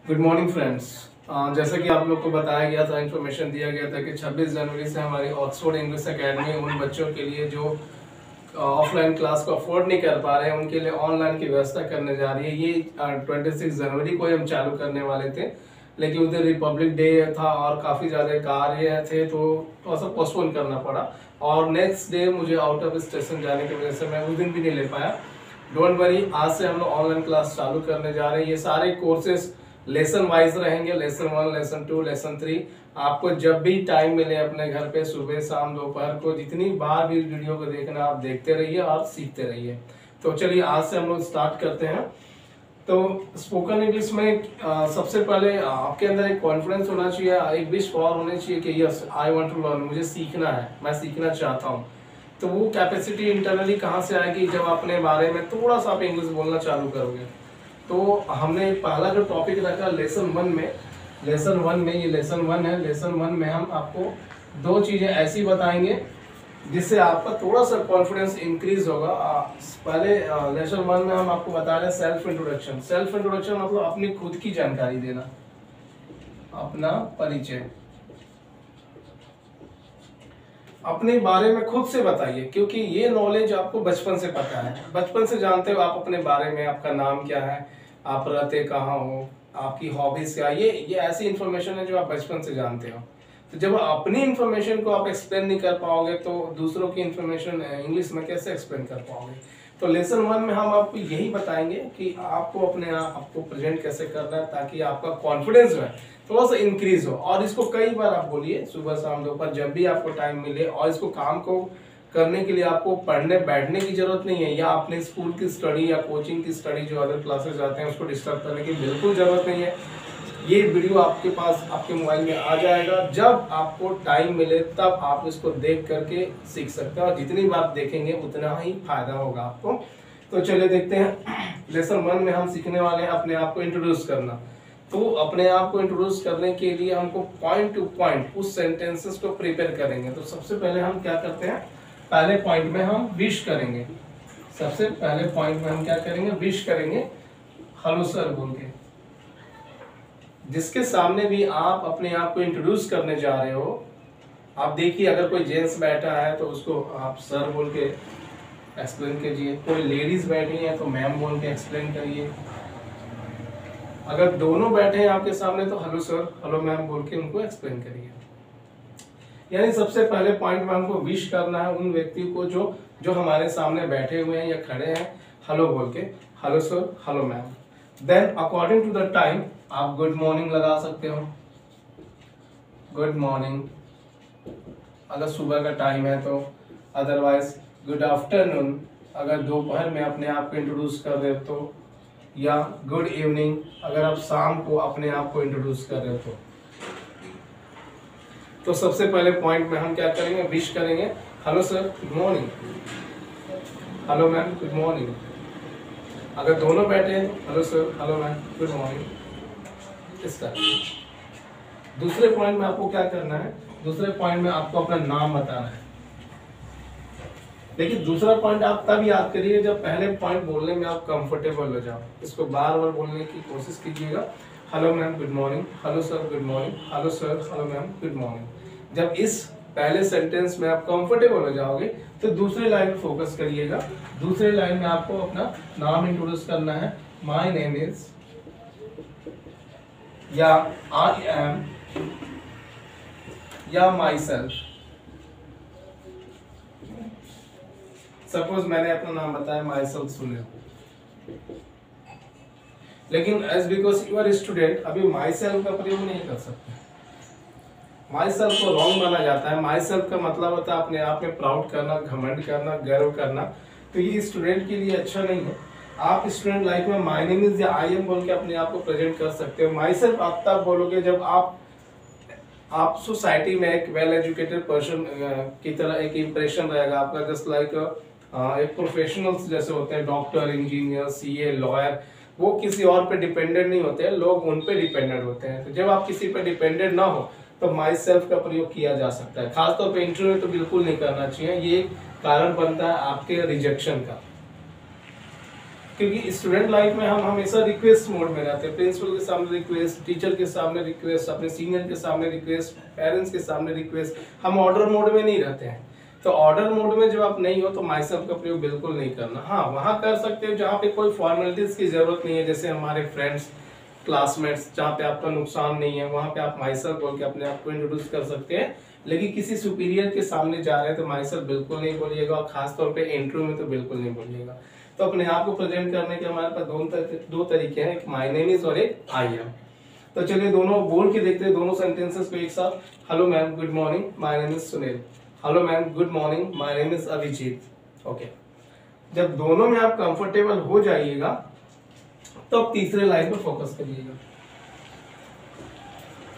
Good morning friends. जैसा कि आप लोग को बताया गया था, इन्फॉर्मेशन दिया गया था कि 26 जनवरी से हमारी ऑक्सफोर्ड इंग्लिश एकेडमी उन बच्चों के लिए जो ऑफलाइन क्लास को अफोर्ड नहीं कर पा रहे हैं उनके लिए ऑनलाइन की व्यवस्था करने जा रही है। ये 26 जनवरी को ही हम चालू करने वाले थे, लेकिन उधर रिपब्लिक डे था और काफ़ी ज़्यादा कार्य थे तो थोड़ा सा पोस्टपोन करना पड़ा। और नेक्स्ट डे मुझे आउट ऑफ स्टेशन जाने की वजह से मैं उस दिन भी नहीं ले पाया। डोंट वरी, आज से हम लोग ऑनलाइन क्लास चालू करने जा रहे हैं। ये सारे कोर्सेज लेसन वाइज रहेंगे, लेसन 1, लेसन 2, लेसन 3। आपको जब भी टाइम मिले अपने घर पे, सुबह शाम दोपहर को, जितनी बार भी वीडियो को देखना आप देखते रहिए और सीखते रहिए। तो चलिए आज से हम लोग स्टार्ट करते हैं। तो स्पोकन इंग्लिश में सबसे पहले आपके अंदर एक कॉन्फिडेंस होना चाहिए, एक विश पावर होनी चाहिए कि yes I want to learn, मुझे सीखना है, मैं सीखना चाहता हूँ। तो वो कैपेसिटी इंटरनली कहाँ से आएगी? जब अपने बारे में थोड़ा सा आप इंग्लिश बोलना चालू करोगे। तो हमने पहला जो टॉपिक रखा लेसन 1 में, लेसन 1 में, ये लेसन 1 है। लेसन 1 में हम आपको दो चीज़ें ऐसी बताएंगे जिससे आपका थोड़ा सा कॉन्फिडेंस इंक्रीज होगा। पहले लेसन 1 में हम आपको बता रहे हैं सेल्फ इंट्रोडक्शन। सेल्फ इंट्रोडक्शन मतलब अपनी खुद की जानकारी देना, अपना परिचय, अपने बारे में खुद से बताइए, क्योंकि ये नॉलेज आपको बचपन से पता है, बचपन से जानते हो आप अपने बारे में। आपका नाम क्या है, आप रहते कहाँ हो, आपकी हॉबीज क्या, ये ऐसी इन्फॉर्मेशन है जो आप बचपन से जानते हो। तो जब अपनी इन्फॉर्मेशन को आप एक्सप्लेन नहीं कर पाओगे तो दूसरों की इन्फॉर्मेशन इंग्लिश में कैसे एक्सप्लेन कर पाओगे? तो लेसन 1 में हम आपको यही बताएंगे कि आपको अपने आपको प्रेजेंट कैसे करना है ताकि आपका कॉन्फिडेंस जो है थोड़ा सा इंक्रीज हो। और इसको कई बार आप बोलिए, सुबह शाम दोपहर जब भी आपको टाइम मिले। और इसको काम को करने के लिए आपको पढ़ने बैठने की जरूरत नहीं है, या अपने स्कूल की स्टडी या कोचिंग की स्टडी जो अदर क्लासेस जाते हैं उसको डिस्टर्ब करने की बिल्कुल जरूरत नहीं है। ये वीडियो आपके पास आपके मोबाइल में आ जाएगा, जब आपको टाइम मिले तब आप इसको देख करके सीख सकते हैं, और जितनी बार देखेंगे उतना ही फायदा होगा आपको। तो चलिए देखते हैं। लेसन 1 में हम सीखने वाले हैं अपने आप को इंट्रोड्यूस करना। तो अपने आप को इंट्रोड्यूस करने के लिए हमको पॉइंट टू पॉइंट उस सेंटेंसेस को प्रिपेयर करेंगे। तो सबसे पहले हम क्या करते हैं, पहले पॉइंट में हम विश करेंगे। सबसे पहले पॉइंट में हम क्या करेंगे, विश करेंगे हेलो सर बोल के। जिसके सामने भी आप अपने आप को इंट्रोड्यूस करने जा रहे हो, आप देखिए अगर कोई जेंट्स बैठा है तो उसको आप सर बोल के एक्सप्लेन कीजिए, कोई लेडीज बैठी है तो मैम बोल के एक्सप्लेन करिए। अगर दोनों बैठे हैं आपके सामने तो हेलो सर, हेलो मैम बोल के उनको एक्सप्लेन करिए। यानी सबसे पहले पॉइंट में हमको विश करना है उन व्यक्ति को जो हमारे सामने बैठे हुए हैं या खड़े हैं, हेलो बोल के, hello sir, hello ma'am. Then according to the time आप गुड मॉर्निंग लगा सकते हो, गुड मॉर्निंग अगर सुबह का टाइम है तो, अदरवाइज गुड आफ्टरनून अगर दोपहर में अपने आप को इंट्रोड्यूस कर रहे हो तो, या गुड इवनिंग अगर आप शाम को अपने आप को इंट्रोड्यूस कर रहे हो तो सबसे पहले पॉइंट में हम क्या करेंगे, विश करेंगे hello sir good morning, hello ma'am good morning. अगर दोनों बैठे हैं hello sir, hello ma'am, good morning, इस तरह। दूसरे पॉइंट में आपको क्या करना है, दूसरे पॉइंट में आपको अपना नाम बताना है। लेकिन दूसरा पॉइंट आप तब याद करिए जब पहले पॉइंट बोलने में आप कंफर्टेबल हो जाओ। इसको बार बार बोलने की कोशिश कीजिएगा, hello ma'am good morning, hello sir good morning, hello sir, hello ma'am good morning. जब इस पहले सेंटेंस में आप कंफर्टेबल हो जाओगे तो दूसरी लाइन में फोकस करिएगा। दूसरे लाइन में आपको अपना नाम इंट्रोड्यूस करना है, माय नेम इज, या आई एम, या माई सेल्फ। सपोज मैंने अपना नाम बताया माई सेल्फ सुनील, लेकिन as because you are student अभी माई सेल्फ का प्रयोग नहीं कर सकते। माई सेल्फ को रॉन्ग माना जाता है। माई सेल्फ का मतलब होता है अपने आप में प्राउड करना, घमंड करना, गर्व करना। तो ये स्टूडेंट के लिए अच्छा नहीं है। आप स्टूडेंट लाइफ में माय नेम इज या आई एम बोल के अपने आप को प्रेजेंट कर सकते हो। माई सेल्फ आप तब बोलोगे जब आप सोसाइटी में एक वेल एजुकेटेड पर्सन की तरह एक इंप्रेशन रहेगा आपका, जस्ट लाइक एक प्रोफेशनल्स जैसे होते हैं, डॉक्टर, इंजीनियर, सीए, लॉयर, वो किसी और पे डिपेंडेंट नहीं होते हैं, लोग उन पे डिपेंडेंट होते हैं। तो जब आप किसी पे डिपेंडेंट ना हो तो माई सेल्फ का प्रयोग किया जा सकता है। खासतौर पे इंटरव्यू में तो बिल्कुल नहीं करना चाहिए, ये कारण बनता है आपके रिजेक्शन का। क्योंकि स्टूडेंट लाइफ में हम हमेशा रिक्वेस्ट मोड में रहते हैं, प्रिंसिपल के सामने रिक्वेस्ट, टीचर के सामने रिक्वेस्ट, अपने सीनियर के सामने रिक्वेस्ट, पेरेंट्स के सामने रिक्वेस्ट, हम ऑर्डर मोड में नहीं रहते हैं। तो ऑर्डर मोड में जब आप नहीं हो तो माई सेल्फ का प्रयोग बिल्कुल नहीं करना। हाँ, वहां कर सकते हो जहाँ पे कोई फॉर्मेलिटीज की जरूरत नहीं है, जैसे हमारे फ्रेंड्स, क्लासमेट्स, जहाँ पे आपका नुकसान नहीं है, वहां पे आप माई सेल्फ बोल के अपने आप को इंट्रोड्यूस कर सकते हैं। लेकिन किसी सुपीरियर के सामने जा रहे हैं तो माई सेल्फ बिल्कुल नहीं बोलिएगा, और खासतौर पे इंटरव्यू में तो बिल्कुल नहीं बोलिएगा। तो अपने आप को प्रेजेंट करने के हमारे पास दो तरीके हैं, एक माय नेम इज और एक आई एम। तो चलिए दोनों बोल के देखते हैं, दोनों सेंटेंसेस को एक साथ। Hello ma'am, good morning, my name is Sunil. Hello ma'am, good morning, my name is Abhijeet. Okay, जब दोनों में आप कंफर्टेबल हो जाइएगा तो अब तीसरे लाइन पर फोकस करिएगा।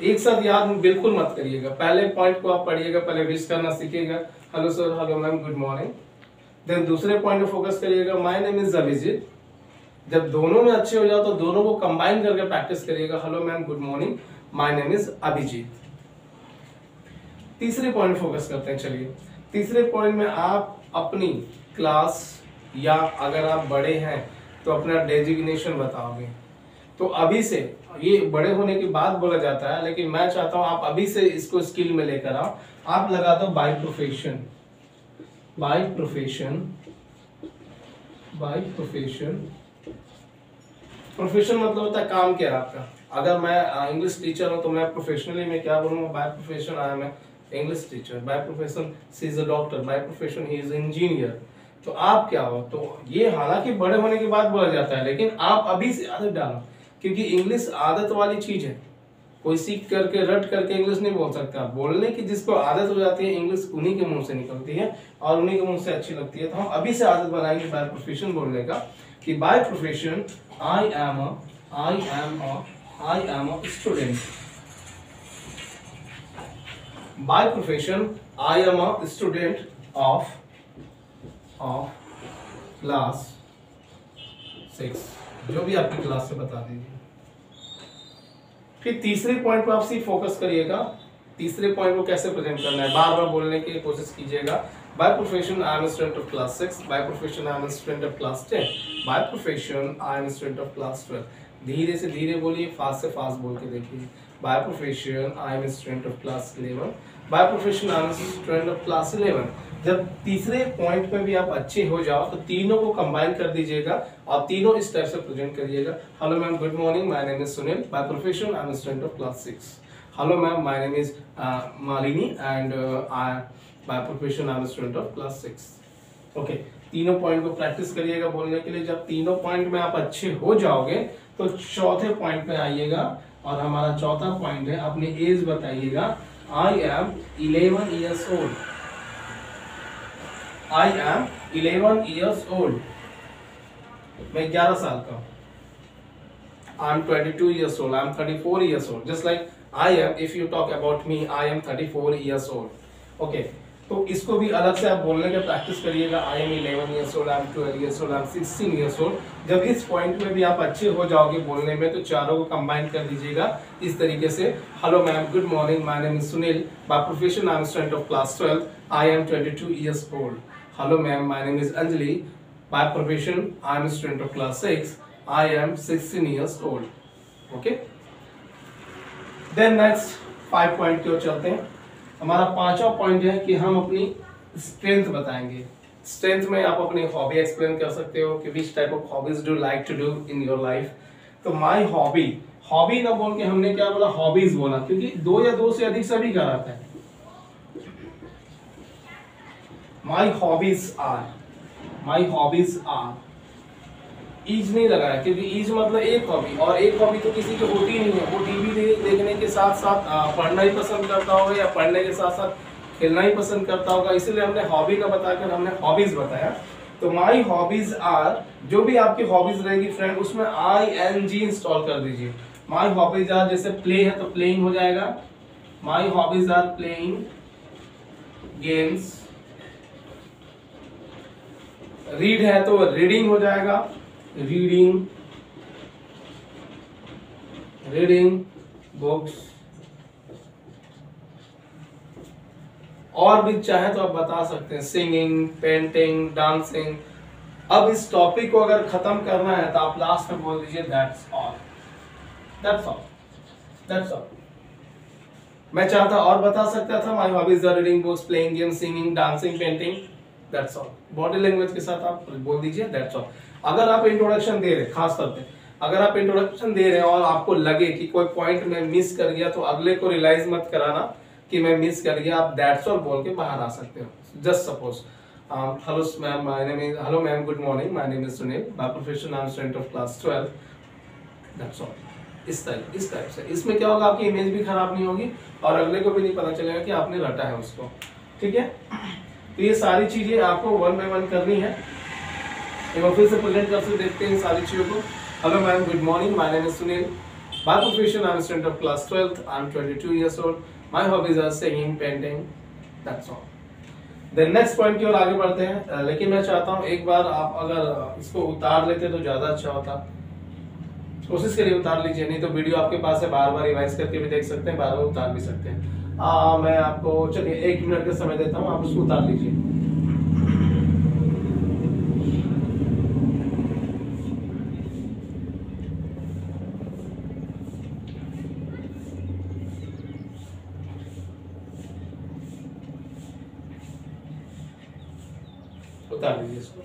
एक साथ याद बिल्कुल मत करिएगा, पहले पॉइंट को आप पढ़िएगा, पहले विश करना सीखिएगा, hello sir, hello ma'am, good morning. Then दूसरे पॉइंट पे फोकस करिएगा, माय नेम इज अभिजीत। जब दोनों में अच्छे हो जाओ तो दोनों को कंबाइन करके प्रैक्टिस करिएगा, hello ma'am, good morning, my name is Abhijeet. तीसरे पॉइंट फोकस करते हैं। चलिए, तीसरे पॉइंट में आप अपनी क्लास या अगर आप बड़े हैं तो अपना डेजिग्नेशन बताओगे। तो अभी से, ये बड़े होने के बाद बोला जाता है, लेकिन मैं चाहता हूं आप अभी से इसको स्किल में लेकर आओ। आप लगा दो by profession. By profession, by profession, profession मतलब होता है काम क्या है आपका। अगर मैं इंग्लिश टीचर हूं तो मैं प्रोफेशनली में क्या बोलूंगा, bye profession I M English teacher, by profession she is a doctor, by profession he is engineer. तो आप क्या हो, तो ये हालांकि बड़े होने के बाद बोला जाता है, लेकिन आप अभी से आदत डालो, क्योंकि इंग्लिश आदत वाली चीज है। कोई सीख करके रट करके इंग्लिश नहीं बोल सकता। बोलने की जिसको आदत हो जाती है, इंग्लिश उन्हीं के मुंह से निकलती है और उन्हीं के मुंह से अच्छी लगती है। तो हम अभी से आदत बनाएंगे बाय प्रोफेशन बोलने का, कि bye profession I am a student. Bye profession I am a student of class 6, जो भी आपकी क्लास से बता दीजिए। फिर तीसरे पॉइंट पर आप सिर्फ फोकस करिएगा। तीसरे पॉइंट को कैसे प्रेजेंट करना है, बार बार बोलने की कोशिश कीजिएगा। Bye profession I am student of class 6, bye profession I am student of class 10, bye profession I am student of class 12। धीरे से धीरे बोलिए, फास्ट से फास्ट बोल के देखिए। Bye profession I am student of class 11, bye profession I am student of class 11। जब तीसरे पॉइंट पे भी आप अच्छे हो जाओ तो तीनों को कंबाइन कर दीजिएगा और तीनों इस टाइप से प्रेजेंट करिएगा। Hello ma'am, good morning, my name is Sunil, by profession I am student of class 6। Hello ma'am, my name is Malini and bye profession I am student of class 6। Okay, तीनों point को practice करिएगा बोलने के लिए। जब तीनों point में आप अच्छे हो जाओगे तो चौथे पॉइंट पे आइएगा, और हमारा चौथा पॉइंट है अपनी एज बताइएगा। I am 11 years old। I am 11 years old। मैं 11 साल का हूँ। I am 22 years old। I am 34 years old। Just like I am, if you talk about me, I am 34 years old। Okay, तो इसको भी अलग से आप बोलने का प्रैक्टिस करिएगा। I am 11 years old, I am 12 years old, I am 16 years old। जब इस पॉइंट में भी आप अच्छे हो जाओगे बोलने में तो चारों को कंबाइन कर दीजिएगा इस तरीके से। Hello ma'am, good morning, my name is Sunil, by profession I am student of class 12, I am 22 years old। Hello ma'am, my name is Anjali, by profession I am a student of class 6, I am 16 years old। Okay, then next 5 point की ओर चलते हैं। हमारा पांचवा point है कि हम अपनी strength बताएंगे। स्ट्रेंथ में आप अपनी हॉबी एक्सप्लेन कर सकते हो कि which type of hobbies do like to do in your life. तो माई हॉबी, हॉबी ना बोल के हमने क्या बोला, हॉबीज बोला, क्योंकि 2 या 2 से अधिक सभी का रहता है। My hobbies are, ईज नहीं लगाया, क्योंकि ईज मतलब एक हॉबी, और एक हॉबी तो किसी की होती नहीं है। वो टीवी देखने के साथ साथ पढ़ना ही पसंद करता होगा, या पढ़ने के साथ साथ खेलना ही पसंद करता होगा, इसीलिए हमने हॉबी का बताकर हमने हॉबीज बताया। तो माई हॉबीज आर, जो भी आपकी हॉबीज रहेगी फ्रेंड, उसमें ING इंस्टॉल कर दीजिए। माई हॉबीज आर, जैसे प्ले है तो प्लेइंग हो जाएगा। My hobbies are playing games. Read है तो रीडिंग हो जाएगा, रीडिंग बुक्स। और भी चाहे तो आप बता सकते हैं, सिंगिंग, पेंटिंग, डांसिंग, अब इस टॉपिक को अगर खत्म करना है तो आप लास्ट में बोल दीजिए that's all, that's all, that's all. मैं चाहता और बता सकता था my hobbies are reading books, playing games, singing, dancing, painting, that's all. Body language के साथ आप बोल दीजिए दैट्स ऑल। अगर आप इंट्रोडक्शन दे रहे हैं, खास तौर पे अगर आप इंट्रोडक्शन दे रहे हैं और आपको लगे कि कोई पॉइंट में मिस कर गया तो अगले को रियलाइज मत कराना कि मैं मिस कर गया, आप दैट्स ऑल बोल के बाहर आ सकते हो। Just suppose hello ma'am, my name is, hello ma'am, good morning, my name is Sunil, by profession I am student of class 12, that's all. इस टाइप से इसमें क्या होगा, आपकी इमेज भी खराब नहीं होगी और अगले को भी नहीं पता चलेगा कि आपने रटा है उसको। ठीक है, तो ये सारी चीजें आपको वन बाय वन करनी है। एक बार फिर से प्रेजेंट करके देखते हैं सारी चीजों को। Hello ma'am, good morning, my name is Sunil, by profession I am student of class 12, I am 22 years old, my hobbies are singing, painting, that's all. Then next point की ओर आगे बढ़ते हैं, लेकिन मैं चाहता हूं एक बार आप अगर इसको उतार लेते तो ज्यादा अच्छा होता। कोशिश करिए उतार लीजिए, नहीं तो वीडियो आपके पास है, बार बार रिवाइज करके भी देख सकते हैं, बार बार उतार भी सकते हैं। मैं आपको चलिए 1 मिनट का समय देता हूँ, आप उसको उतार लीजिए। उतार लीजिए इसको।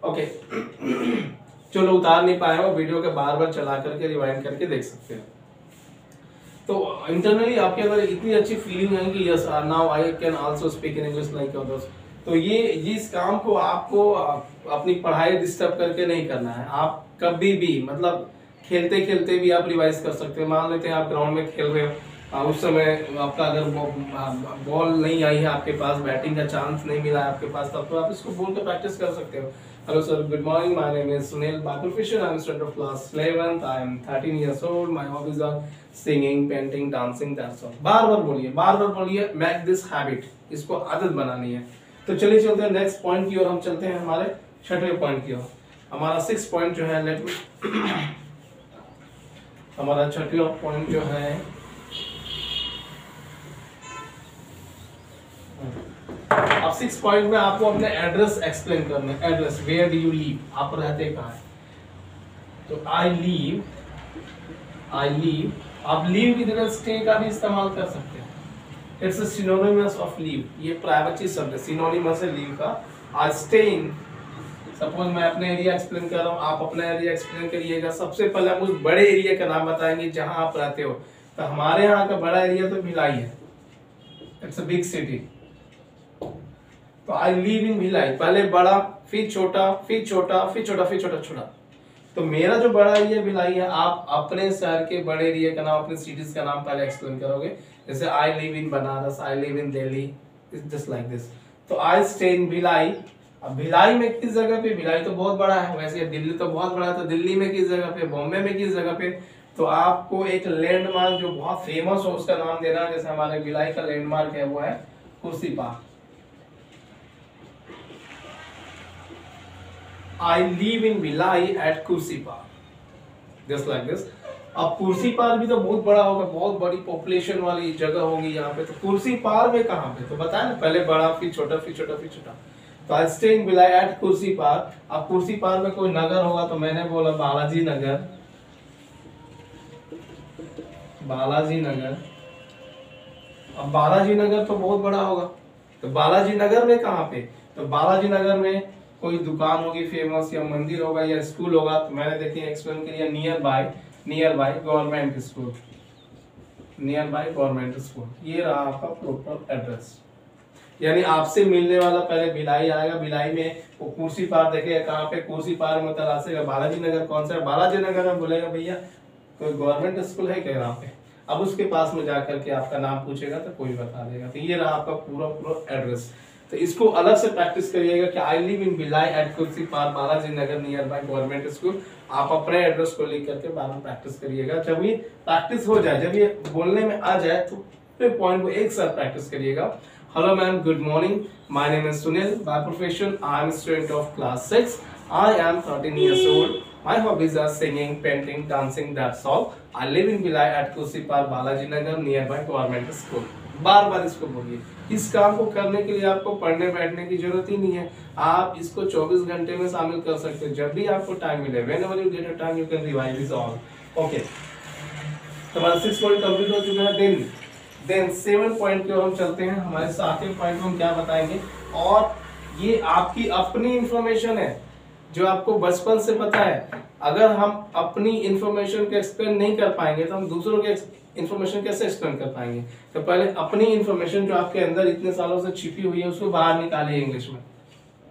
ओके जो लोग उतार नहीं पाए हो वीडियो के बार बार चला करके रिवाइंड करके देख सकते हैं। तो इंटरनली आपके अंदर इतनी अच्छी फीलिंग है कि yes now I can also speak in English like others. तो ये इस काम को आपको अपनी पढ़ाई डिस्टर्ब करके नहीं करना है। आप कभी भी मतलब खेलते खेलते भी आप रिवाइज कर सकते हैं। मान लेते हैं आप ग्राउंड में खेल रहे हो, उस समय आपका अगर बॉल नहीं आई है आपके पास, बैटिंग का चांस नहीं मिला है आपके पास, तब तो आप इसको बोल के प्रैक्टिस कर सकते हो। Hello sir, good morning. My name is Sunil. By profession, I am student of class 11th. I am 13 years old. My hobbies are singing, painting, dancing. That's all. बार बार बोलिए. Make this habit. इसको आदत बनानी है। तो चलिए चलते हैं next point की ओर। हम चलते हैं हमारे छठवें पॉइंट की ओर। हमारा 6 पॉइंट जो है हमारा छठवां पॉइंट जो है अब 6 पॉइंट में आपको अपने एड्रेस एक्सप्लेन करना है। Address, where do you live, आप रहते कहाँ है। तो आई लीव, आप लीव की जगह स्टे का भी इस्तेमाल कर सकते हैं। It's a synonymous of leave, ये प्राइवेसी शब्द है, सिनोनिमस है लीव का। आई स्टे इन, सपोज मैं अपने एरिया एक्सप्लेन कर रहा हूँ, आप अपना एरिया एक्सप्लेन करिएगा। सबसे पहले आप उस बड़े एरिया का नाम बताएंगे जहां आप रहते हो। तो हमारे यहाँ का बड़ा एरिया तो भिलाई है, इट्स अ बिग सिटी। तो आई लिव इन भिलाई, पहले बड़ा, फिर छोटा, फिर छोटा, फिर छोटा, फिर छोटा छोटा। तो मेरा जो बड़ा एरिया भिलाई है, आप अपने शहर के बड़े एरिया का नाम, अपने सिटीज का नाम पहले एक्सप्लेन करोगे। जैसे आई live in Banaras, I live in Delhi, just like this. तो आई स्टे इन भिलाई। अब भिलाई में किस जगह पे, भिलाई तो बहुत बड़ा है, वैसे दिल्ली तो बहुत बड़ा है, तो दिल्ली में किस जगह पे, बॉम्बे में किस जगह पे। तो आपको एक लैंडमार्क जो बहुत फेमस हो उसका नाम देना है। जैसे हमारे भिलाई का लैंडमार्क है वो है कुर्सी park. I live in Bhilai at Kursi Park, just like this। अब कुर्सी पार्क भी तो बहुत बड़ा होगा, बहुत बड़ी पॉपुलेशन वाली जगह होगी यहाँ पे। तो कुर्सी पार्क में कहाँ पे, तो बताया ना, पहले बड़ा, फिर छोटा, फिर छोटा, फिर छोटा। तो I stay in Bhilai at Kursi park. अब कुर्सी पार्क में कोई नगर होगा तो मैंने बोला बालाजी नगर, बालाजी नगर। अब बालाजी नगर तो बहुत बड़ा होगा, तो बालाजी नगर में कहाँ पे, तो बालाजी नगर में कोई दुकान होगी फेमस, या मंदिर होगा, या स्कूल होगा। तो मैंने देखिए एक्सप्लेन किया near by government school, near by government school. ये रहा आपका प्रॉपर एड्रेस। यानी आपसे मिलने वाला पहले भिलाई आएगा, भिलाई में वो कुर्सी पार्क देखेगा कहाँ पे, कुर्सी पार्क में तलाशेगा बालाजी नगर कौन सा है, बालाजी नगर में बोलेगा भैया कोई गवर्नमेंट स्कूल है क्या यहाँ पे। अब उसके पास में जाकर के आपका नाम पूछेगा तो कोई बता देगा। तो ये रहा आपका पूरा एड्रेस। तो इसको अलग से प्रैक्टिस करिएगा कि I live in Bhilai at Kursi park Balaji Nagar near by government school. आप अपने एड्रेस को लिख करके बार बार प्रैक्टिस करिएगा। जब ये प्रैक्टिस हो जाए, जब ये बोलने में आ जाए, तो फिर पॉइंट को एक साथ प्रैक्टिस करिएगा। Hello ma'am, good morning, my name is Sunil, by profession I am student of class 6, I am 13 years old. My hobbies are singing, painting, dancing. That's all. I live in Bhilai at Kusipar, Balaji Nagar, nearby government school. बार बार इसको बोलिए। इस काम को करने के लिए आपको पढ़ने बैठने की जरूरत ही नहीं है। आप इसको 24 घंटे में शामिल कर सकते हैं। जब भी आपको टाइम मिले, whenever you get a time, you can revise this all. Okay. तो हमारा 6 पॉइंट कंप्लीट हो चुका है। देन 7 पॉइंट को हम चलते हैं। हमारे 7वें पॉइंट को हम क्या बताएंगे, और ये आपकी अपनी इंफॉर्मेशन है जो आपको बचपन से पता है। अगर हम अपनी इंफॉर्मेशन को एक्सप्लेन नहीं कर पाएंगे तो हम दूसरों के इंफॉर्मेशन कैसे एक्सप्लेन कर पाएंगे। तो पहले अपनी इंफॉर्मेशन जो आपके अंदर इतने सालों से छिपी हुई है उसको बाहर निकालिए इंग्लिश में।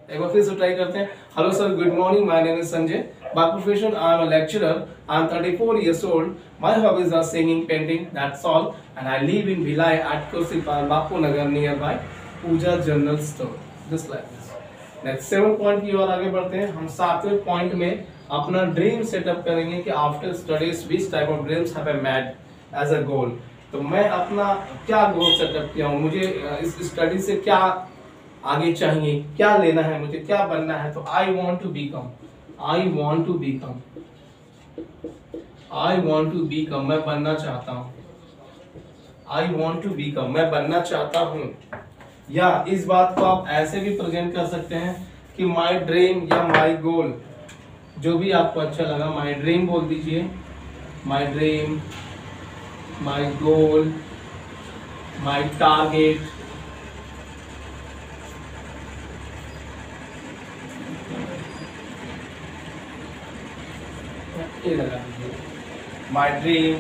एक बार फिर से ट्राई करते हैं। Hello sir, good morning, my name is Sanjay, by profession I am a lecturer, I am 34 years old, my hobbies are singing, painting, that's all, and I live in Bhilai at Kursipar Bapu Nagar near by Pooja general store. Just like this. Next 7 point की ओर आगे बढ़ते हैं। हम 7वें point में अपना dream setup करेंगे कि after studies which type of dreams have I made as a goal. तो मैं अपना क्या गोल सेटअप किया हूँ, मुझे इस स्टडी से क्या आगे चाहिए, क्या लेना है, मुझे क्या बनना है। तो I want to become, I want to become, I want to become, मैं बनना चाहता हूँ। आई वॉन्ट टू बीकम, मैं बनना चाहता हूँ। या इस बात को आप ऐसे भी प्रेजेंट कर सकते हैं कि माई ड्रीम या माई गोल, जो भी आपको अच्छा लगा। माई ड्रीम बोल दीजिए, my dream, my goal, my target, ये लगा दीजिए। My dream,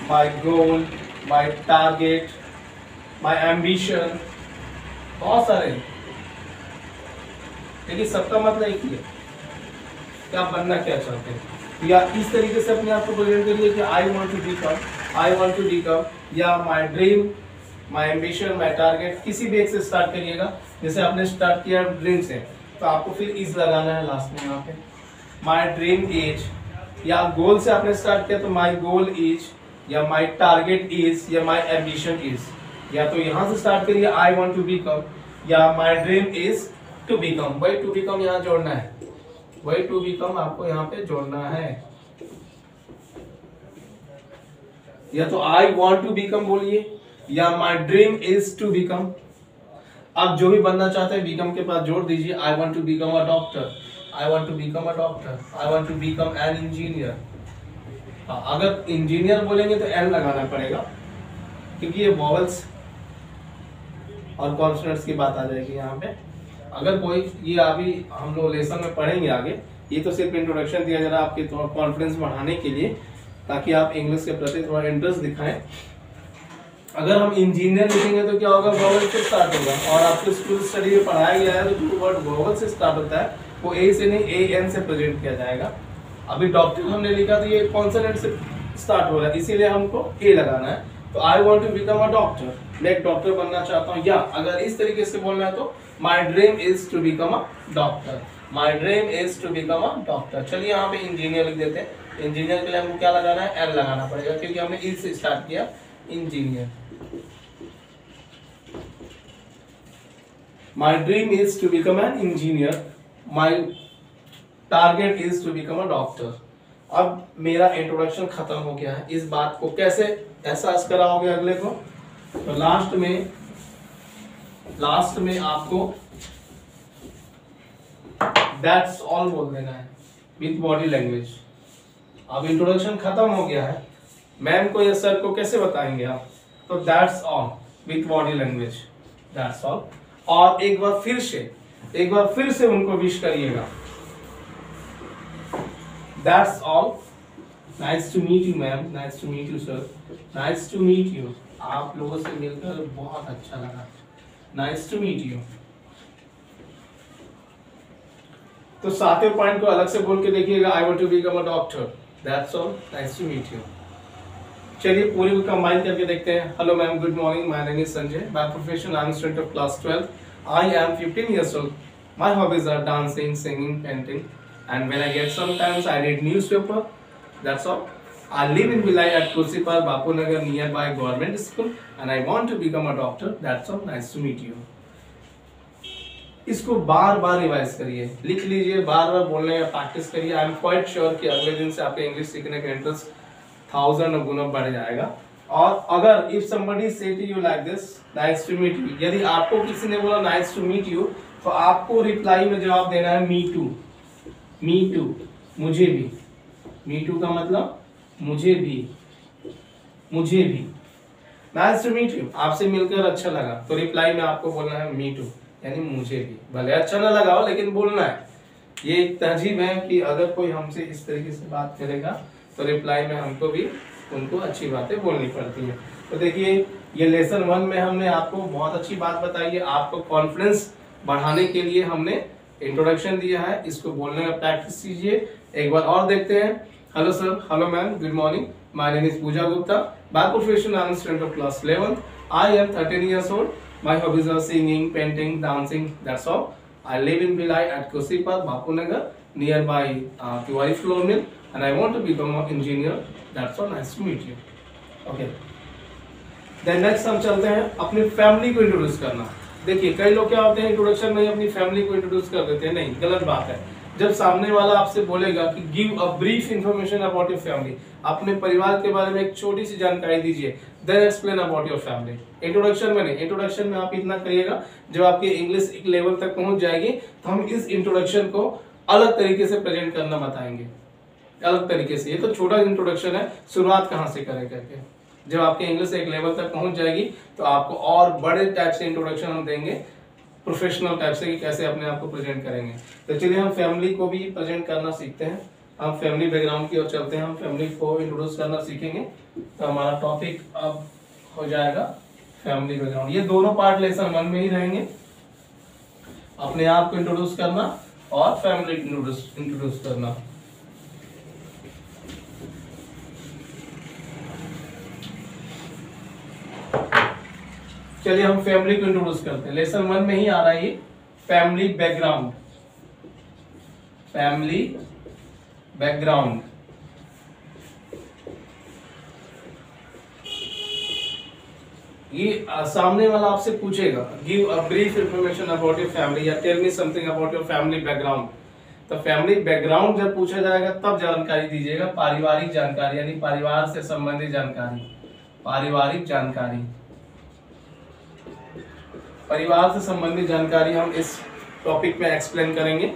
my goal, my target, my ambition, बहुत सारे, लेकिन सबका मतलब एक ही है कि आप बनना क्या चाहते हैं। या इस तरीके से अपने आप को प्रेजेंट करिए कि I want to become, I want to become, या my dream, my ambition, my target, किसी भी एक से स्टार्ट करिएगा। जैसे आपने स्टार्ट किया ड्रीम से, तो आपको फिर इज लगाना है लास्ट में यहाँ पे। माय ड्रीम इज, या गोल से आपने स्टार्ट किया तो माय गोल इज, या माय टारगेट इज, या माय एम्बिशन इज। या तो यहाँ से स्टार्ट करिए आई वांट टू बीकम, या my dream is to become. वही टू बीकम यहाँ जोड़ना है, वही टू बीकम आपको यहाँ पे जोड़ना है। या तो आई वांट टू बीकम बोलिए, या my dream is to become. आप जो भी बनना चाहते हैं बीकम के पास जोड़ दीजिए। I want to become a doctor, I want to become a doctor, I want to become an engineer. अगर इंजीनियर बोलेंगे तो एन लगाना पड़ेगा, क्योंकि ये वॉवल्स और कॉन्सोनेंट्स की बात आ जाएगी यहाँ पे। अगर कोई, ये अभी हम लोग लेसन में पढ़ेंगे आगे, ये तो सिर्फ इंट्रोडक्शन दिया जा रहा है आपके कॉन्फिडेंस बढ़ाने के लिए, ताकि आप इंग्लिश के प्रति थोड़ा इंटरेस्ट दिखाएं। अगर हम इंजीनियर लिखेंगे तो क्या होगा, वॉवल से स्टार्ट होगा, और आपको स्कूल स्टडी में पढ़ाया गया है तो जो वर्ड वॉवल से स्टार्ट होता है वो ए से नहीं ए एन से प्रेजेंट किया जाएगा। अभी डॉक्टर हमने लिखा तो ये कॉन्सोनेंट से स्टार्ट हो रहा है, इसीलिए हमको ए लगाना है। तो I want to become a doctor, मैं एक डॉक्टर बनना चाहता हूँ। या अगर इस तरीके से बोलना है तो my dream is to become a doctor, my dream is to become a doctor. चलिए यहाँ पे इंजीनियर लिख देते हैं। इंजीनियर के लिए हमको क्या लगाना है, एल लगाना पड़ेगा, क्योंकि हमने ई से स्टार्ट किया। Engineer, my dream is to become an engineer, my target is to become a doctor. अब मेरा इंट्रोडक्शन खत्म हो गया है। इस बात को कैसे एहसास कराओगे अगले को, तो लास्ट में आपको दैट्स ऑल बोल देना है विथ बॉडी लैंग्वेज। अब इंट्रोडक्शन खत्म हो गया है, मैम को या सर को कैसे बताएंगे आप, तो that's all with body language, that's all. और एक बार फिर से उनको विश करिएगा, that's all, nice to meet you ma'am, nice to meet you sir, nice to meet you, आप लोगों से मिलकर बहुत अच्छा लगा, नाइस टू मीट यू। तो 7वें पॉइंट को अलग से बोल के देखिएगा, I want to become a doctor, that's all, nice to meet you. चलिए पूरी को कंबाइन करके देखते हैं। Hello ma'am, good morning, my name is Sanjay, by profession I am student of class 12, I am 15 years old. My hobbies are dancing, singing, painting, and when I get sometimes I read newspaper. That's all. I live in Bhilai at Kursipar, Bapunagar, nearby government school, and I want to become a doctor. That's all. Nice to meet you. इसको बार बार revise करिए, लिख लीजिए, बार बार बोलने का practice करिए। I am quite sure कि अगले दिन से आपके इंग्लिश सीखने का इंटरेस्ट 1000 गुना बढ़ जाएगा। और अगर if somebody say to you like this, nice to meet you, यदि आपको किसी ने बोला नाइस टू मीट यू, तो आपको रिप्लाई में जवाब देना है मी टू। मी टू, मुझे भी। मी टू का मतलब मुझे भी, मुझे भी। नाइस टू मीट यू, आपसे मिलकर अच्छा लगा, तो रिप्लाई में आपको बोलना है मी टू, यानी मुझे भी। भले अच्छा ना लगा हो लेकिन बोलना है। ये एक तहजीब है कि अगर कोई हमसे इस तरीके से बात करेगा तो रिप्लाई में हमको भी उनको अच्छी बातें बोलनी पड़ती है। तो देखिए, ये लेसन 1 में हमने आपको बहुत अच्छी बात बताई है। आपको कॉन्फिडेंस बढ़ाने के लिए हमने इंट्रोडक्शन दिया है, इसको बोलने का प्रैक्टिस कीजिए। एक बार और देखते हैं। Hello sir, hello ma'am, good morning, my name is Pooja Gupta, by profession I am student of class 11th, I am 13 years old, my hobbies are singing, painting, dancing, that's all. I live in Bhilai at Kursipar, Bapunagar, nearby Tiwari Flour Mill, and I want to become an engineer. That's all. Nice to meet you. Okay. Then next हम चलते हैं अपनी family को introduce करना। देखिए, कई लोग क्या होते हैं इंट्रोडक्शन में अपनी फैमिली को इंट्रोड्यूस कर देते हैं। नहीं, गलत बात है। जब सामने वाला आपसे बोलेगा कि give a brief information about your family, अपने परिवार के बारे में एक छोटी सी जानकारी दीजिए, then explain about your family. Introduction में नहीं, इंट्रोडक्शन में आप इतना करिएगा, जब आपकी इंग्लिश एक लेवल तक पहुंच जाएगी तो हम इस इंट्रोडक्शन को अलग तरीके से प्रेजेंट करना बताएंगे, अलग तरीके से। ये तो छोटा इंट्रोडक्शन है, शुरुआत कहाँ से करें करके। जब आपकी इंग्लिश एक लेवल तक पहुंच जाएगी तो आपको और बड़े टाइप से इंट्रोडक्शन हम देंगे, प्रोफेशनल टाइप से, कि कैसे अपने आप को प्रेजेंट करेंगे। तो चलिए हम फैमिली को भी प्रेजेंट करना सीखते हैं। हम फैमिली बैकग्राउंड की ओर चलते हैं, हम फैमिली को इंट्रोड्यूस करना सीखेंगे। तो हमारा टॉपिक अब हो जाएगा फैमिली बैकग्राउंड। ये दोनों पार्ट लेसन 1 में ही रहेंगे, अपने आप को इंट्रोड्यूस करना और फैमिली इंट्रोड्यूस करना। चलिए हम फैमिली को इंट्रोड्यूस करते हैं। लेसन 1 में ही आ रहा है ये फैमिली बैकग्राउंड। फैमिली बैकग्राउंड, ये सामने वाला आपसे पूछेगा give a brief information about your family या tell me something about your family background. तो फैमिली बैकग्राउंड जब पूछा जाएगा तब जानकारी दीजिएगा, पारिवारिक जानकारी, यानी परिवार से संबंधित जानकारी। पारिवारिक जानकारी, परिवार से संबंधित जानकारी हम इस टॉपिक में एक्सप्लेन करेंगे।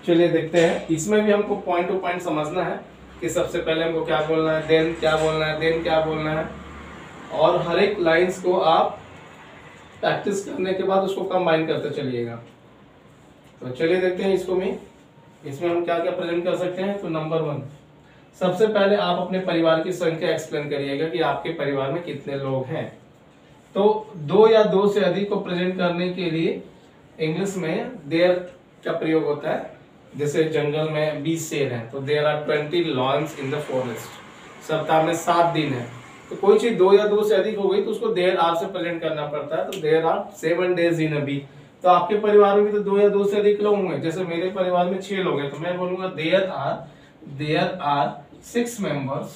चलिए देखते हैं। इसमें भी हमको पॉइंट टू पॉइंट समझना है कि सबसे पहले हमको क्या बोलना है, देन क्या बोलना है, देन क्या बोलना है, और हर एक लाइंस को आप प्रैक्टिस करने के बाद उसको कंबाइन करते चलिएगा। तो चलिए देखते हैं इसमें हम क्या क्या प्रेजेंट कर सकते हैं। तो नंबर 1, सबसे पहले आप अपने परिवार की संख्या एक्सप्लेन करिएगा कि आपके परिवार में कितने लोग हैं। तो 2 या 2 से अधिक को प्रेजेंट करने के लिए इंग्लिश में देयर का प्रयोग होता है। जैसे जंगल में 20 शेर हैं तो there are 20 lions in the forest. सप्ताह में 7 दिन है, तो कोई चीज 2 या 2 से अधिक हो गई तो उसको देयर आर से प्रेजेंट करना पड़ता है। तो there are 7 days in a week. तो आपके परिवार में भी तो 2 या 2 से अधिक लोग होंगे। जैसे मेरे परिवार में 6 लोग हैं तो मैं बोलूंगा there are 6 members,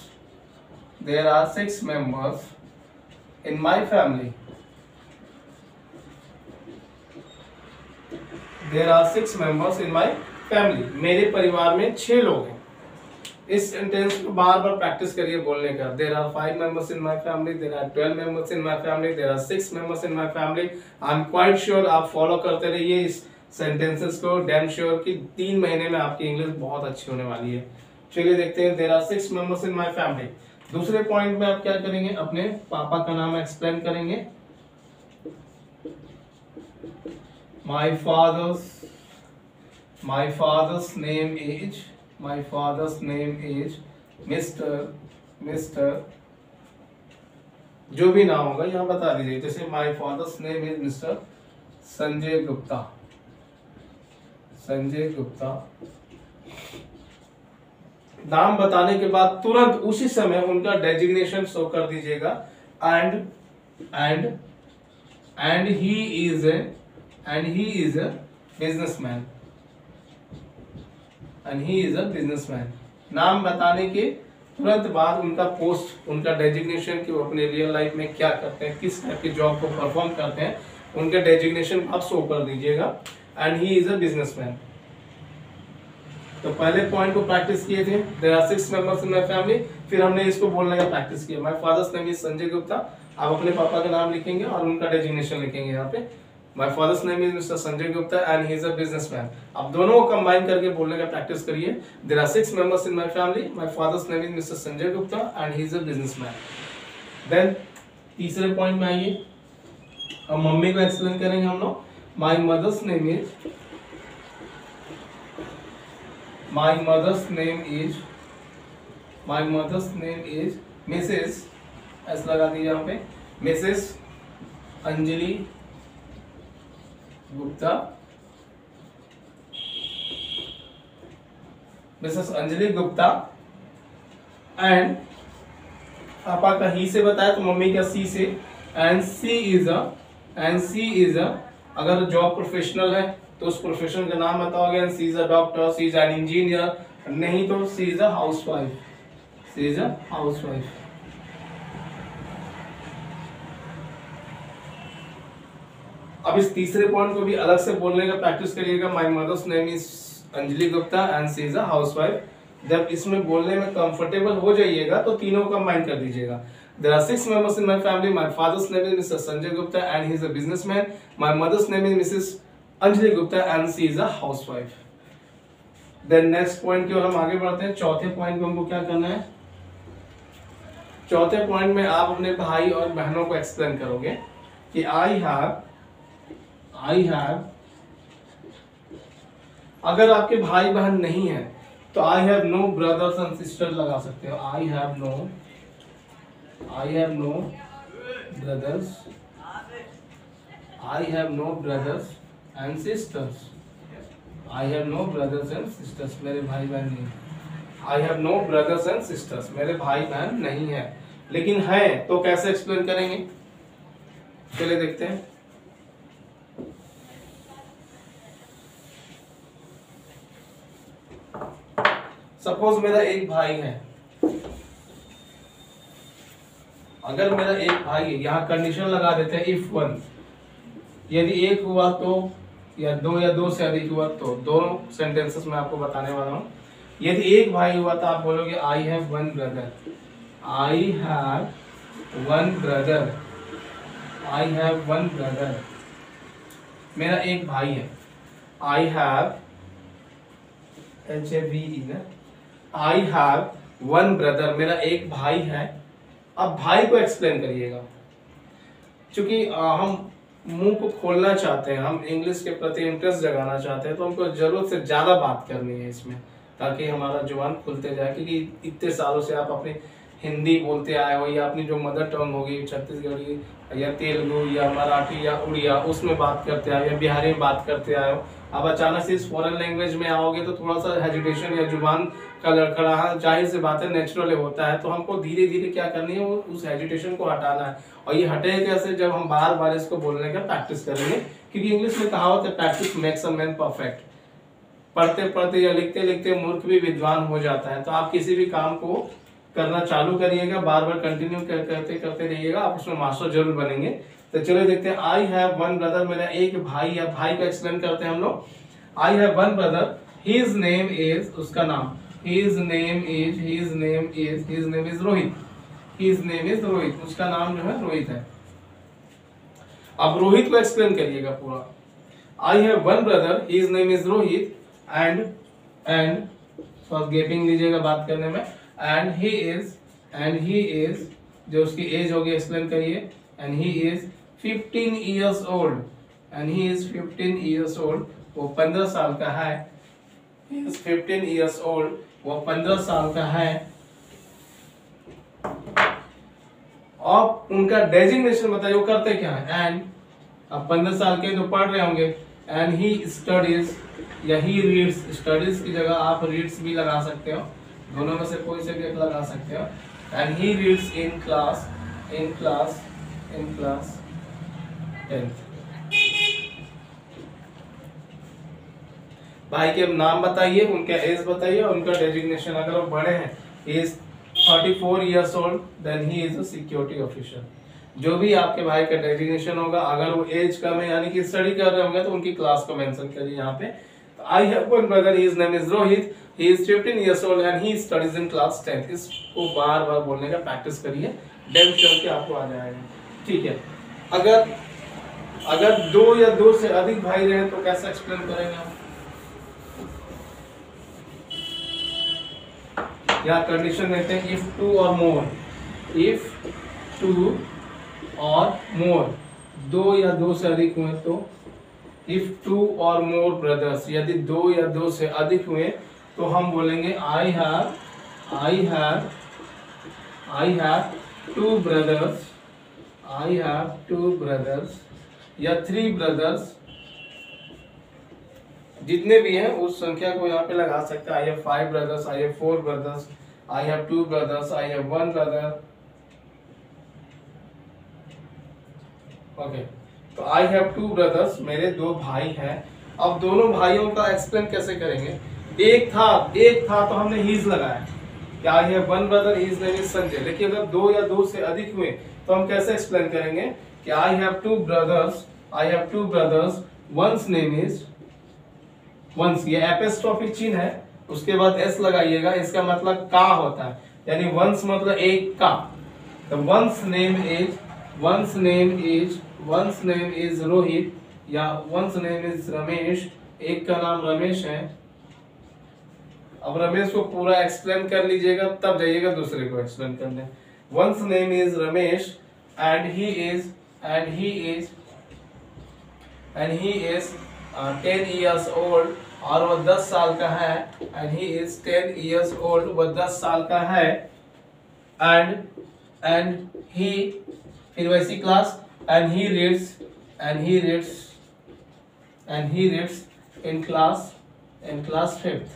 there are 6 members in my family. There are 6 members in my family. मेरे परिवार में 6 लोग हैं। इस सेंटेंस को बार बार प्रैक्टिस करिए बोलने का। There are 5 members in my family. There are 12 members in my family. There are 6 members in my family. I'm quite sure आप फॉलो करते रहिए इस सेंटेंसेस को। डैम श्योर कि 3 महीने में आपकी इंग्लिश बहुत अच्छी होने वाली है। चलिए देखते हैं। There are 6 members in my family. दूसरे पॉइंट में आप क्या करेंगे, अपने पापा का नाम एक्सप्लेन करेंगे। My father's name is Mr. जो भी नाम होगा यहाँ बता दीजिए। जैसे my father's name is Mr. Sanjay Gupta. नाम बताने के बाद तुरंत उसी समय उनका डेजिग्नेशन शो कर दीजिएगा। And he is and he is a businessman, and he is a businessman। नाम बताने के तुरंत बाद उनका पोस्ट, उनका डेजिग्नेशन कि वो अपने रियल लाइफ में क्या करते हैं, किस टाइप की जॉब को परफॉर्म करते हैं, उनके डेजिग्नेशन आप शो कर दीजिएगा। And he is a businessman. तो पहले पॉइंट को प्रैक्टिस किए थे, there are 6 members in my family. फिर हमने इसको बोलने का प्रैक्टिस किया, my father's name is Sanjay Gupta. आप अपने पापा का नाम लिखेंगे और उनका डेजिग्नेशन लिखेंगे यहाँ पे, my father's name is mister Sanjay Gupta and he is a businessman. आप दोनों को कंबाइन करके बोलने का प्रैक्टिस करिए, there are 6 members in my family, my father's name is mister Sanjay Gupta and he is a businessman. Then तीसरे पॉइंट में आइए, अब मम्मी को एक्सप्लेन करेंगे हम लोग। My mother's name is, my mother's name is Mrs. ऐसा लगा दीजिए यहाँ पे, Mrs. Anjali Gupta, Mrs. Anjali Gupta. And पापा का ही से बताया तो मम्मी का सी से। एंड सी इज अ अगर जॉब प्रोफेशनल है तो उस प्रोफेशन का नाम बताओगे, she is a doctor, she is an engineer, नहीं तो she is a housewife, she is a housewife. अब इस तीसरे पॉइंट को भी अलग से बोलने का प्रैक्टिस करिएगा, my mother's name is Anjali Gupta and she is a housewife. जब इसमें बोलने में कंफर्टेबल हो जाइएगा तो तीनों कंबाइन कर दीजिएगा। There are 6 members in my family. My father's name is Mr. Sanjay Gupta and he is a businessman. My mother's name is Mrs. Anjali Gupta and she is a housewife. Then next point की ओर हम आगे बढ़ते हैं। चौथे point को हमको क्या करना है, चौथे पॉइंट में आप अपने भाई और बहनों को एक्सप्लेन करोगे कि I have, अगर आपके भाई बहन नहीं है तो I have no brothers and sisters लगा सकते हो। I have no brothers, I have no brothers and sisters, I have no brothers and sisters, मेरे भाई बहन नहीं। I have no brothers and sisters, मेरे भाई बहन नहीं है। लेकिन है तो कैसे एक्सप्लेन करेंगे, चलिए देखते हैं। सपोज मेरा एक भाई है, अगर मेरा एक भाई है, यहाँ कंडीशन लगा देते हैं इफ वन, यदि एक हुआ तो, या दो से अधिक हुआ तो। दोनों सेंटेंसेस में आपको बताने वाला हूँ। यदि एक भाई हुआ तो आप बोलोगे I have one brother, I have one brother, I have one brother. मेरा एक भाई है, I have HAVE, I have one brother, मेरा एक भाई है। अब भाई को एक्सप्लेन करिएगा, क्योंकि हम मुंह को खोलना चाहते हैं, हम इंग्लिश के प्रति इंटरेस्ट जगाना चाहते हैं, तो हमको जरूरत से ज्यादा बात करनी है इसमें, ताकि हमारा जुबान खुलते जाए। क्योंकि इतने सालों से आप अपने हिंदी बोलते आए हो, या अपनी जो मदर टंग होगी छत्तीसगढ़ी या तेलुगु या मराठी या उड़िया, उसमें बात करते आए हो या बिहारी में बात करते आए हो। अब अचानक से इस फॉरेन लैंग्वेज में आओगे तो थोड़ा सा हेजिटेशन या जुबान का लड़खड़ाहट जाहिर सी बात है नेचुरल होता है। तो हमको धीरे धीरे क्या करनी है, वो उस हेजिटेशन को हटाना है। और ये हटेगा कैसे, जब हम बार बार इसको बोलने का प्रैक्टिस करेंगे। क्योंकि इंग्लिश में कहावत है practice makes a man perfect. पढ़ते पढ़ते या लिखते लिखते मूर्ख भी विद्वान हो जाता है। तो आप किसी भी काम को करना चालू करिएगा, बार बार कंटिन्यू करते रहिएगा, आप उसमें मास्टर जरूर बनेंगे। तो चलो देखते हैं। आई हैव वन ब्रदर, मेरा एक भाई है। भाई का एक्सप्लेन करते हैं हम लोग। I have one brother, his name is, उसका नाम, his name is Rohit, his name is Rohit, उसका नाम जो है रोहित है। अब रोहित को एक्सप्लेन करिएगा पूरा। I have one brother, his name is Rohit and first gapping लीजिएगा बात करने में। एंड ही इज जो उसकी एज होगी एक्सप्लेन करिए। And he is 15 years old, and he is 15 years old, वो 15 साल का है। He is 15 years old, वो 15 साल का है। और उनका डेजिग्नेशन बताइए, वो करते क्या है। एंड अब 15 साल के जो पढ़ रहे होंगे, एंड ही स्टडीज या ही रीड्स, स्टडीज की जगह आप रीड्स भी लगा सकते हो, दोनों में से कोई से भी एक लगा सकते हो। And he reads in class 10th। भाई के नाम बताइए, उनका एज बताइए, उनका डेजिग्नेशन। अगर वो बड़े हैं, as 34 years old, then he is a security officer. जो भी आपके भाई का डेजिग्नेशन होगा, अगर वो एज कम है यानी कि स्टडी कर रहे होंगे, तो उनकी क्लास को मेंशन करिए यहाँ पे। I have one brother, his name is Rohit, he is 15 years old and he studies in class 10th। इसको बार बार बोलने का प्रैक्टिस करिए, डेम श्योर कि आपको आ जाएगा। ठीक है, अगर 2 या 2 से अधिक भाई रहे तो कैसे एक्सप्लेन करेंगे हम? या कंडीशन देते हैं इफ 2 और मोर, इफ 2 और मोर, 2 या 2 से अधिक हुए तो, इफ 2 और मोर ब्रदर्स, यदि 2 या 2 से अधिक हुए तो हम बोलेंगे आई have 2 brothers, I have 2 brothers या 3 ब्रदर्स, जितने भी हैं उस संख्या को यहाँ पे लगा सकते हैं। I have 5 brothers, I have 4 brothers, I have 2 brothers, I have 1 brother. Okay, तो आई हैव 2 ब्रदर्स, मेरे 2 भाई हैं। अब दोनों भाइयों का एक्सप्लेन कैसे करेंगे? एक था तो हमने हीज लगाया कि I have 1 brother, his name is Sanjay. लेकिन अगर 2 या 2 से अधिक हुए तो हम कैसे एक्सप्लेन करेंगे कि I have 2 brothers, one's name is, one's ये एपोस्ट्रोफी चिन्ह है, उसके बाद एस लगाइएगा, इसका मतलब का होता है, यानी वंस मतलब एक का। तो वंस नेम इज रोहित या वंस नेम इज रमेश, एक का नाम रमेश है। अब रमेश को पूरा एक्सप्लेन कर लीजिएगा, तब जाइएगा दूसरे को एक्सप्लेन करने। One's name is Ramesh and he is 10 years old, और वह 10 साल का है। And he is 10 years old, वह 10 साल का है। एंड ही, फिर वैसी class, and he reads in class 5th।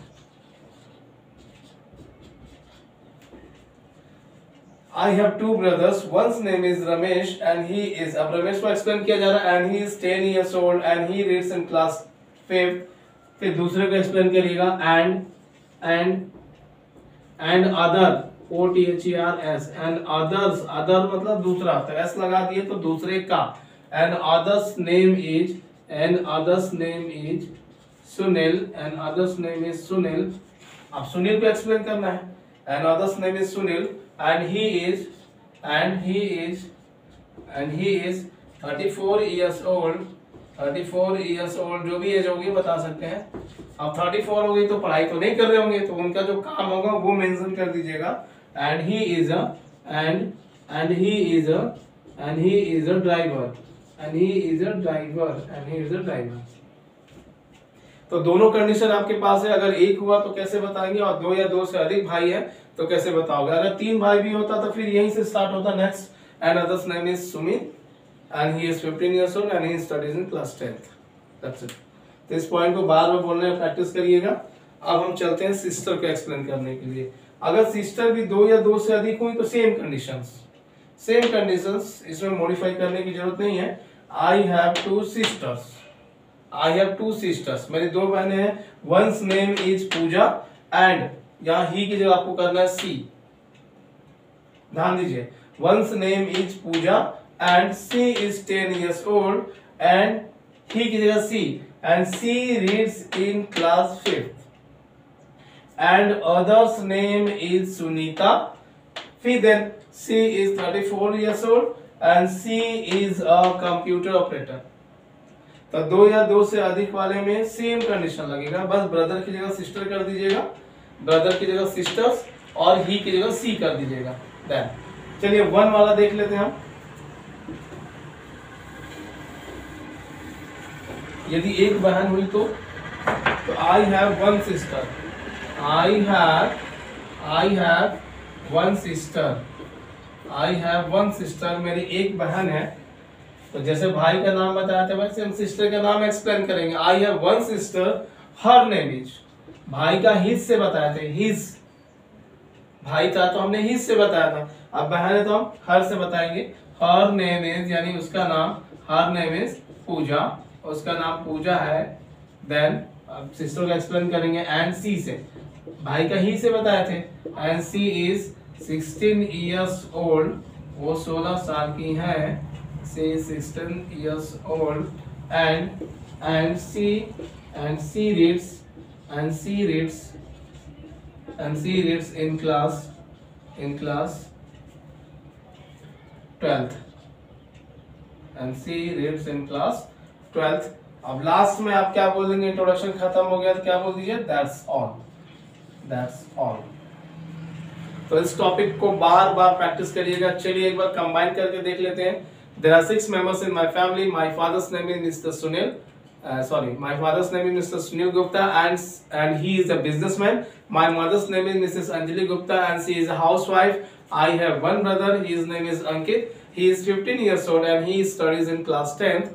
I have 2 brothers, one's name is Ramesh and he is, अब रमेश को एक्सप्लेन किया जा रहा है, and he is 10 years old and he reads in class 5th। फिर दूसरे को एक्सप्लेन करिएगा, and other, OTHERS, and others, other मतलब दूसरा, तो S लगा दिए तो दूसरे का। and others name is Sunil, अब सुनील को एक्सप्लेन करना है। and others name is Sunil and he is 34 years old, जो भी एज होगी बता सकते हैं। अब 34 हो गई तो पढ़ाई तो नहीं कर रहे होंगे, तो उनका जो काम होगा वो मेंशन कर दीजिएगा। and he is a driver, तो दोनों कंडीशन आपके पास है। अगर एक हुआ तो कैसे बताएंगे, और 2 या 2 से अधिक भाई है तो कैसे बताओगे। अगर 3 भाई भी होता तो फिर यहीं से स्टार्ट होता next. And other's name is Sumit and he is 15 years old and he studies in class 10th। That's it। तो इस पॉइंट को बार बार बोलने का प्रैक्टिस करिएगा। अब हम चलते हैं सिस्टर को एक्सप्लेन करने के लिए। अगर सिस्टर भी 2 या 2 से अधिक हुई तो सेम कंडीशंस, इसमें मॉडिफाई करने की जरूरत नहीं है। आई हैव 2 सिस्टर्स, मेरी 2 बहनें हैं। One's name is Pooja and, यहाँ ही की जगह आपको करना है सी, ध्यान दीजिए। One's name is Pooja and she is 10 years old and he की जगह she, and she reads in class 5th। And other's name is Sunita, फिर then she is 34 years old and she is a computer operator. तो 2 या 2 से अधिक वाले में same condition लगेगा, बस ब्रदर की जगह सिस्टर कर दीजिएगा, ब्रदर की जगह सिस्टर्स और ही की जगह सी कर दीजिएगा। देन चलिए 1 वाला देख लेते हैं हम। यदि एक बहन हुई तो I have 1 sister, I have 1 sister, मेरी एक बहन है। तो जैसे भाई का नाम बताया था वैसे हम सिस्टर का नाम एक्सप्लेन करेंगे। I have 1 sister, her name is, भाई का हिज से बताया था, हिज भाई था तो हमने हिज से बताया था। अब बहन है तो हम हर से बताएंगे। हर नेम इज, यानी उसका नाम, हर नेम इज पूजा, उसका नाम पूजा है। देन अब सिस्टर का एक्सप्लेन करेंगे। एंड सी से, भाई का ही से बताए थे। And she is 16 years old, वो 16 साल की है। सी 16 years old and she reads in class 12th, and she reads in class 12th। अब लास्ट में आप क्या बोल देंगे, इंट्रोडक्शन खत्म हो गया तो क्या बोल दीजिए, दैट्स ऑल। तो इस टॉपिक को बार बार प्रैक्टिस करिएगा। चलिए एक बार कंबाइन करके देख लेते हैं। There are 6 members in my family. My father's name is Mr. Sunil. My father's name is Mr. Sunil Gupta, and he is a businessman. My mother's name is Mrs. Anjali Gupta, and she is a housewife. I have one brother. His name is Ankit. He is 15 years old and he studies in class 10th.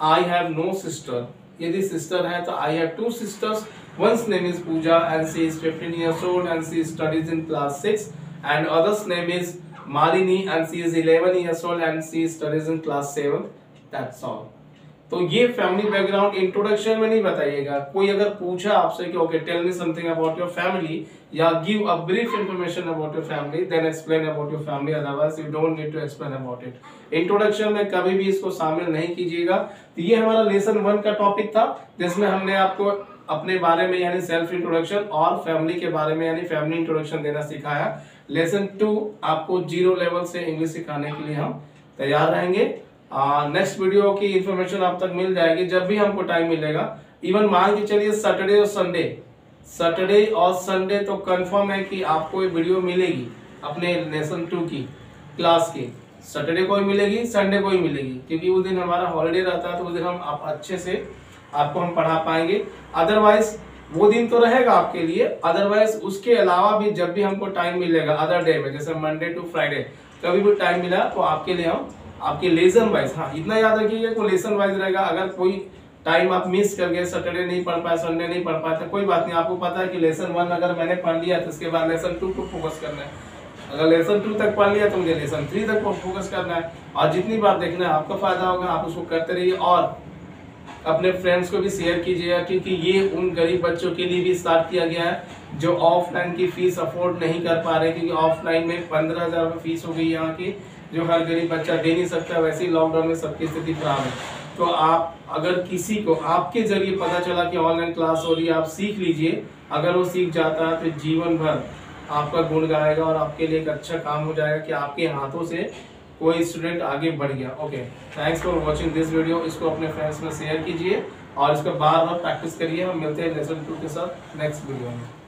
I have no sister. यदि sister है तो I have 2 sisters. One's name is Pooja and she is 15 years old and she studies in class 6. And other's name is Malini and she is 11 years old and she studies in class 7. That's all. तो ये family background introduction में नहीं बताइएगा। कोई अगर पूछा आपसे कि okay tell me something about your family या give a brief information about your family, then explain about your family, otherwise you don't need to explain about it. Introduction में कभी भी इसको शामिल नहीं कीजिएगा। तो ये हमारा लेसन 1 का टॉपिक था, जिसमें हमने आपको अपने बारे में यानी सेल्फ इंट्रोडक्शन और फैमिली के बारे में यानी फैमिली इंट्रोडक्शन देना सिखाया। लेसन 2 आपको 0 लेवल से इंग्लिश सिखाने के लिए हम तैयार रहेंगे। नेक्स्ट वीडियो की इंफॉर्मेशन आप तक मिल जाएगी जब भी हमको टाइम मिलेगा। इवन मान के चलिए सैटरडे और संडे तो कंफर्म है कि आपको ये वीडियो मिलेगी अपने लेसन 2 की क्लास की। सैटरडे को ही मिलेगी, संडे को ही मिलेगी, क्योंकि उस दिन हमारा हॉलिडे रहता है तो उस दिन हम अच्छे से आपको हम पढ़ा पाएंगे। अदरवाइज वो दिन तो रहेगा आपके लिए, अदरवाइज उसके अलावा भी जब भी हमको टाइम मिलेगा अदर डे में, जैसे मंडे टू फ्राइडे कभी भी टाइम मिला तो आपके लिए हम आपके लेसन वाइज, हाँ इतना याद रखिएगा को लेसन वाइज रहेगा। अगर कोई टाइम आप मिस कर गए, सैटरडे नहीं पढ़ पाए, संडे नहीं पढ़ पाए तो कोई बात नहीं। आपको पता है कि लेसन 1 अगर मैंने पढ़ लिया तो उसके बाद लेसन 2 को फोकस करना है। अगर लेसन 2 तक पढ़ लिया तो मुझे लेसन 3 तक को फोकस करना है। और जितनी बार देखना है आपका फायदा होगा, आप उसको करते रहिए और अपने फ्रेंड्स को भी शेयर कीजिएगा, क्योंकि ये उन गरीब बच्चों के लिए भी स्टार्ट किया गया है जो ऑफलाइन की फीस अफोर्ड नहीं कर पा रहे, क्योंकि ऑफलाइन में 15,000 रुपये फीस हो गई यहाँ की, जो हर गरीब बच्चा दे नहीं सकता। वैसे ही लॉकडाउन में सबकी स्थिति खराब है। तो आप अगर किसी को आपके जरिए पता चला कि ऑनलाइन क्लास हो रही है, आप सीख लीजिए। अगर वो सीख जाता है तो जीवन भर आपका गुण गाएगा और आपके लिए एक अच्छा काम हो जाएगा कि आपके हाथों से कोई स्टूडेंट आगे बढ़ गया। Okay, thanks for watching this video. इसको अपने फ्रेंड्स में शेयर कीजिए और इसको बार बार प्रैक्टिस करिए। हम मिलते हैं लेसन 2 के साथ नेक्स्ट वीडियो में।